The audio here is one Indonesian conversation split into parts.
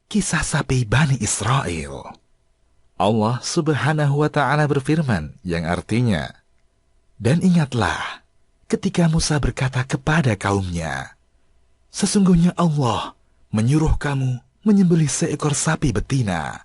Kisah sapi Bani Israel. Allah Subhanahu wa Ta'ala berfirman yang artinya, dan ingatlah ketika Musa berkata kepada kaumnya, sesungguhnya Allah menyuruh kamu menyembelih seekor sapi betina.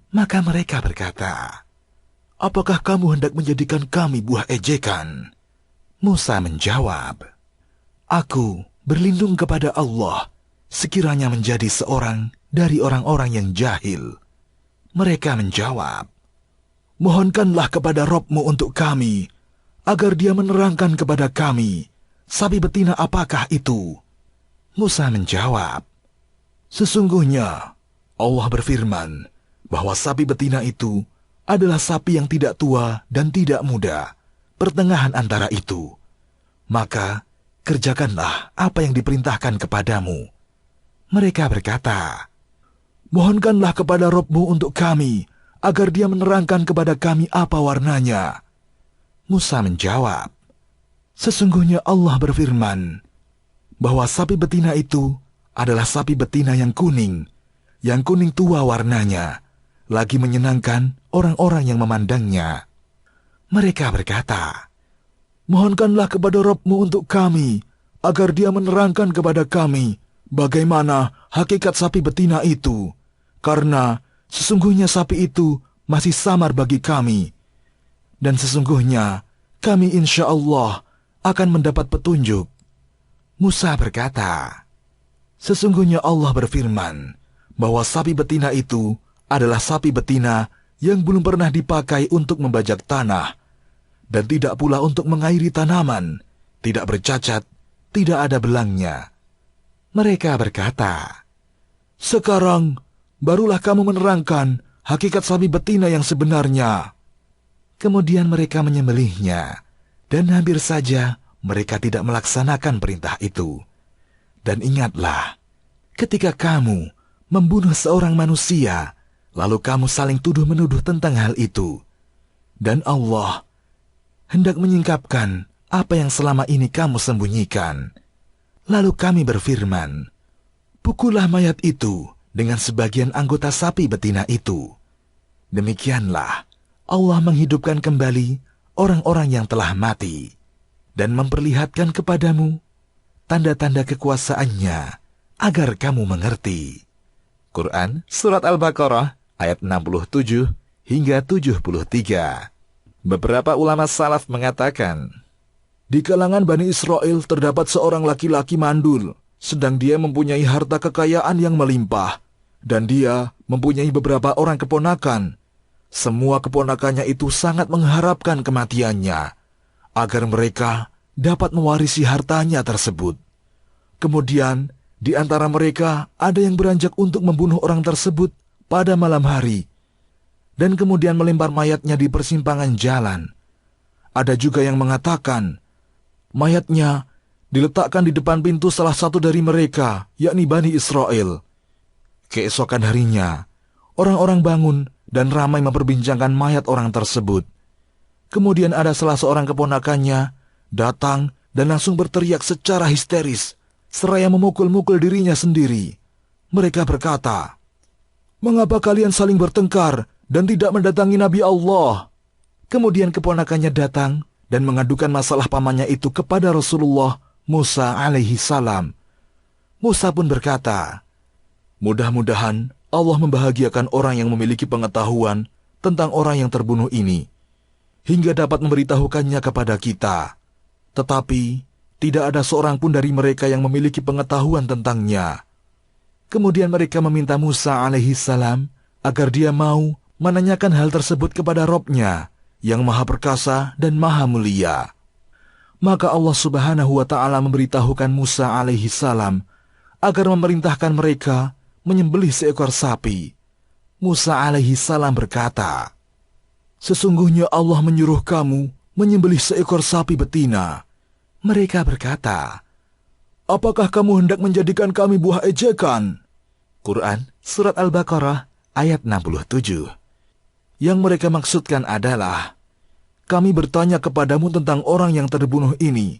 Maka mereka berkata, apakah kamu hendak menjadikan kami buah ejekan? Musa menjawab, aku berlindung kepada Allah sekiranya menjadi seorang dari orang-orang yang jahil. Mereka menjawab, mohonkanlah kepada Rabb-Mu untuk kami, agar dia menerangkan kepada kami, sapi betina apakah itu? Musa menjawab, sesungguhnya Allah berfirman bahwa sapi betina itu adalah sapi yang tidak tua dan tidak muda, pertengahan antara itu. Maka kerjakanlah apa yang diperintahkan kepadamu. Mereka berkata, mohonkanlah kepada Rabb-Mu untuk kami, agar dia menerangkan kepada kami apa warnanya. Musa menjawab, sesungguhnya Allah berfirman bahwa sapi betina itu adalah sapi betina yang kuning tua warnanya, lagi menyenangkan orang-orang yang memandangnya. Mereka berkata, mohonkanlah kepada Rabb-Mu untuk kami, agar dia menerangkan kepada kami bagaimana hakikat sapi betina itu, karena sesungguhnya sapi itu masih samar bagi kami, dan sesungguhnya kami insya Allah akan mendapat petunjuk. Musa berkata, sesungguhnya Allah berfirman bahwa sapi betina itu adalah sapi betina yang belum pernah dipakai untuk membajak tanah, dan tidak pula untuk mengairi tanaman, tidak bercacat, tidak ada belangnya. Mereka berkata, sekarang barulah kamu menerangkan hakikat sapi betina yang sebenarnya. Kemudian mereka menyembelihnya, dan hampir saja mereka tidak melaksanakan perintah itu. Dan ingatlah, ketika kamu membunuh seorang manusia, lalu kamu saling tuduh-menuduh tentang hal itu, dan Allah hendak menyingkapkan apa yang selama ini kamu sembunyikan. Lalu kami berfirman, pukullah mayat itu dengan sebagian anggota sapi betina itu. Demikianlah Allah menghidupkan kembali orang-orang yang telah mati, dan memperlihatkan kepadamu tanda-tanda kekuasaannya, agar kamu mengerti. Quran Surat Al-Baqarah ayat 67 hingga 73. Beberapa ulama salaf mengatakan, di kalangan Bani Israel terdapat seorang laki-laki mandul, sedang dia mempunyai harta kekayaan yang melimpah, dan dia mempunyai beberapa orang keponakan. Semua keponakannya itu sangat mengharapkan kematiannya, agar mereka dapat mewarisi hartanya tersebut. Kemudian, di antara mereka ada yang beranjak untuk membunuh orang tersebut pada malam hari, dan kemudian melempar mayatnya di persimpangan jalan. Ada juga yang mengatakan, mayatnya diletakkan di depan pintu salah satu dari mereka, yakni Bani Israel. Keesokan harinya, orang-orang bangun dan ramai memperbincangkan mayat orang tersebut. Kemudian ada salah seorang keponakannya datang dan langsung berteriak secara histeris, seraya memukul-mukul dirinya sendiri. Mereka berkata, mengapa kalian saling bertengkar dan tidak mendatangi Nabi Allah? Kemudian keponakannya datang dan mengadukan masalah pamannya itu kepada Rasulullah Musa alaihi salam. Musa pun berkata, mudah-mudahan Allah membahagiakan orang yang memiliki pengetahuan tentang orang yang terbunuh ini, hingga dapat memberitahukannya kepada kita. Tetapi tidak ada seorang pun dari mereka yang memiliki pengetahuan tentangnya. Kemudian mereka meminta Musa alaihi salam agar dia mau menanyakan hal tersebut kepada Rabb-Nya yang maha perkasa dan maha mulia. Maka Allah Subhanahu wa Ta'ala memberitahukan Musa alaihi salam agar memerintahkan mereka menyembelih seekor sapi. Musa alaihi salam berkata, sesungguhnya Allah menyuruh kamu menyembelih seekor sapi betina. Mereka berkata, apakah kamu hendak menjadikan kami buah ejekan? Quran Surat Al-Baqarah ayat 67. Yang mereka maksudkan adalah, kami bertanya kepadamu tentang orang yang terbunuh ini,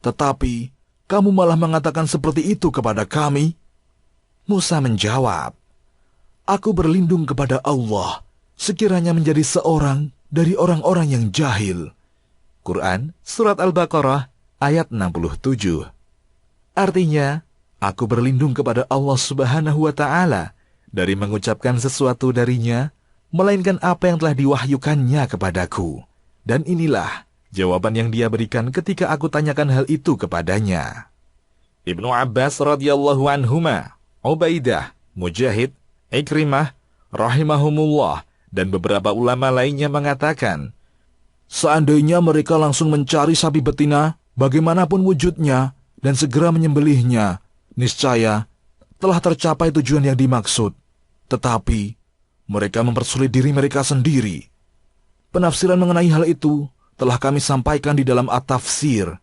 tetapi kamu malah mengatakan seperti itu kepada kami. Musa menjawab, Aku berlindung kepada Allah, sekiranya menjadi seorang dari orang-orang yang jahil. Quran Surat Al-Baqarah ayat 67. Artinya, aku berlindung kepada Allah Subhanahu wa Ta'ala dari mengucapkan sesuatu darinya, melainkan apa yang telah diwahyukannya kepadaku. Dan inilah jawaban yang dia berikan ketika aku tanyakan hal itu kepadanya. Ibnu Abbas radhiyallahu anhuma, Ubaidah, Mujahid, Ikrimah, rahimahumullah, dan beberapa ulama lainnya mengatakan, seandainya mereka langsung mencari sapi betina, bagaimanapun wujudnya, dan segera menyembelihnya, niscaya telah tercapai tujuan yang dimaksud. Tetapi mereka mempersulit diri mereka sendiri. Penafsiran mengenai hal itu telah kami sampaikan di dalam At-Tafsir,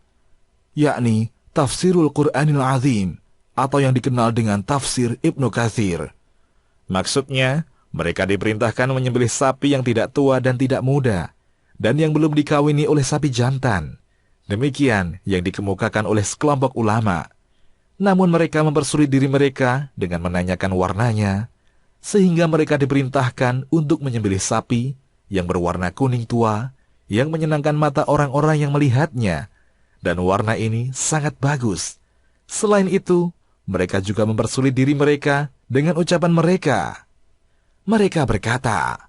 yakni Tafsirul Qur'anil Azim, atau yang dikenal dengan Tafsir Ibnu Katsir. Maksudnya, mereka diperintahkan menyembelih sapi yang tidak tua dan tidak muda, dan yang belum dikawini oleh sapi jantan. Demikian yang dikemukakan oleh sekelompok ulama. Namun mereka mempersulit diri mereka dengan menanyakan warnanya, sehingga mereka diperintahkan untuk menyembelih sapi yang berwarna kuning tua, yang menyenangkan mata orang-orang yang melihatnya, dan warna ini sangat bagus. Selain itu, mereka juga mempersulit diri mereka dengan ucapan mereka. Mereka berkata,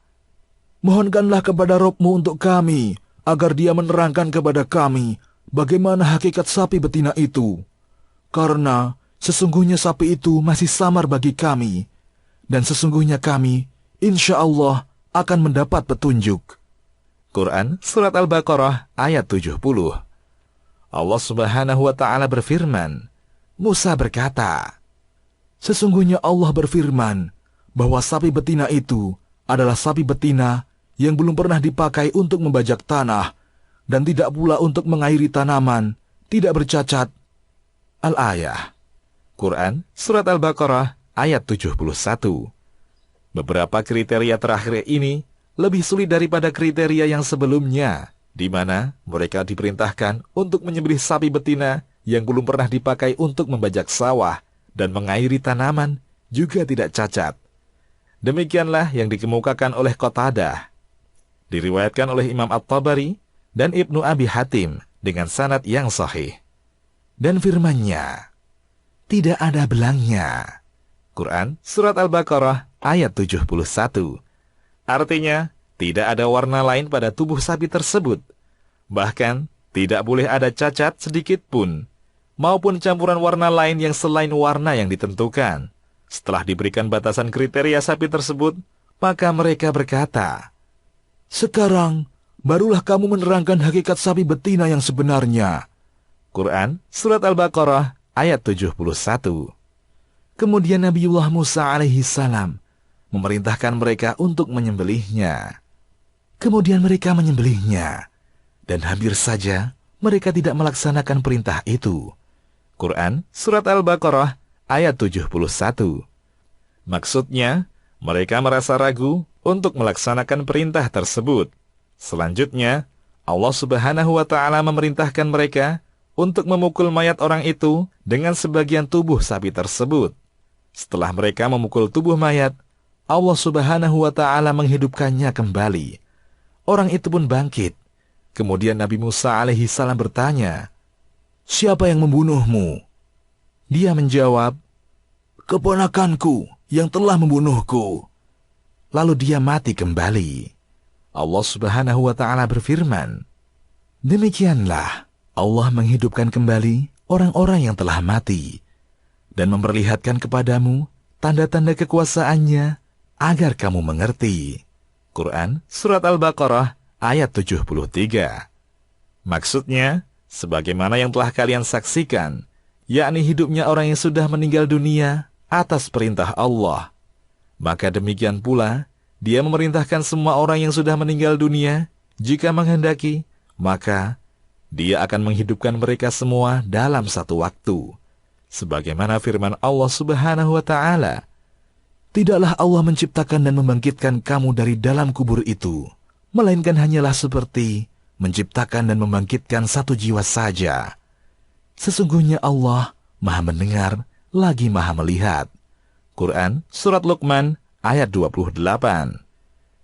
mohonkanlah kepada Rabb-Mu untuk kami, agar Dia menerangkan kepada kami bagaimana hakikat sapi betina itu. Karena sesungguhnya sapi itu masih samar bagi kami, dan sesungguhnya kami, insya Allah, akan mendapat petunjuk. Quran Surat Al-Baqarah ayat 70. Allah Subhanahu wa Ta'ala berfirman, Musa berkata, sesungguhnya Allah berfirman bahwa sapi betina itu adalah sapi betina yang belum pernah dipakai untuk membajak tanah dan tidak pula untuk mengairi tanaman, tidak bercacat. Al-Ayah. Quran Surat Al-Baqarah ayat 71. Beberapa kriteria terakhir ini lebih sulit daripada kriteria yang sebelumnya, di mana mereka diperintahkan untuk menyembelih sapi betina yang belum pernah dipakai untuk membajak sawah dan mengairi tanaman, juga tidak cacat. Demikianlah yang dikemukakan oleh Qatadah. Diriwayatkan oleh Imam At-Tabari dan Ibnu Abi Hatim dengan sanad yang sahih. Dan firman-Nya, tidak ada belangnya. Quran Surat Al-Baqarah ayat 71. Artinya, tidak ada warna lain pada tubuh sapi tersebut. Bahkan, tidak boleh ada cacat sedikit pun, maupun campuran warna lain yang selain warna yang ditentukan. Setelah diberikan batasan kriteria sapi tersebut, maka mereka berkata, sekarang, barulah kamu menerangkan hakikat sapi betina yang sebenarnya. Quran Surat Al-Baqarah ayat 71. Kemudian Nabiullah Musa alaihi salam memerintahkan mereka untuk menyembelihnya. Kemudian mereka menyembelihnya, dan hampir saja mereka tidak melaksanakan perintah itu. Quran Surat Al-Baqarah ayat 71. Maksudnya, mereka merasa ragu untuk melaksanakan perintah tersebut. Selanjutnya, Allah Subhanahu wa Ta'ala memerintahkan mereka untuk memukul mayat orang itu dengan sebagian tubuh sapi tersebut. Setelah mereka memukul tubuh mayat, Allah Subhanahu wa Ta'ala menghidupkannya kembali. Orang itu pun bangkit. Kemudian Nabi Musa alaihi salam bertanya, siapa yang membunuhmu? Dia menjawab, keponakanku yang telah membunuhku. Lalu dia mati kembali. Allah Subhanahu wa Ta'ala berfirman, demikianlah Allah menghidupkan kembali orang-orang yang telah mati dan memperlihatkan kepadamu tanda-tanda kekuasaannya agar kamu mengerti. Quran Surat Al-Baqarah ayat 73. Maksudnya, sebagaimana yang telah kalian saksikan, yakni hidupnya orang yang sudah meninggal dunia atas perintah Allah. Maka demikian pula, Dia memerintahkan semua orang yang sudah meninggal dunia, jika menghendaki, maka Dia akan menghidupkan mereka semua dalam satu waktu. Sebagaimana firman Allah Subhanahu wa Ta'ala, tidaklah Allah menciptakan dan membangkitkan kamu dari dalam kubur itu, melainkan hanyalah seperti menciptakan dan membangkitkan satu jiwa saja. Sesungguhnya Allah Maha mendengar lagi Maha melihat. Quran Surat Luqman ayat 28.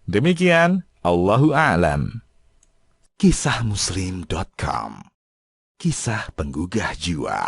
Demikian, Allahu a'lam. Kisahmuslim.com. Kisah penggugah jiwa.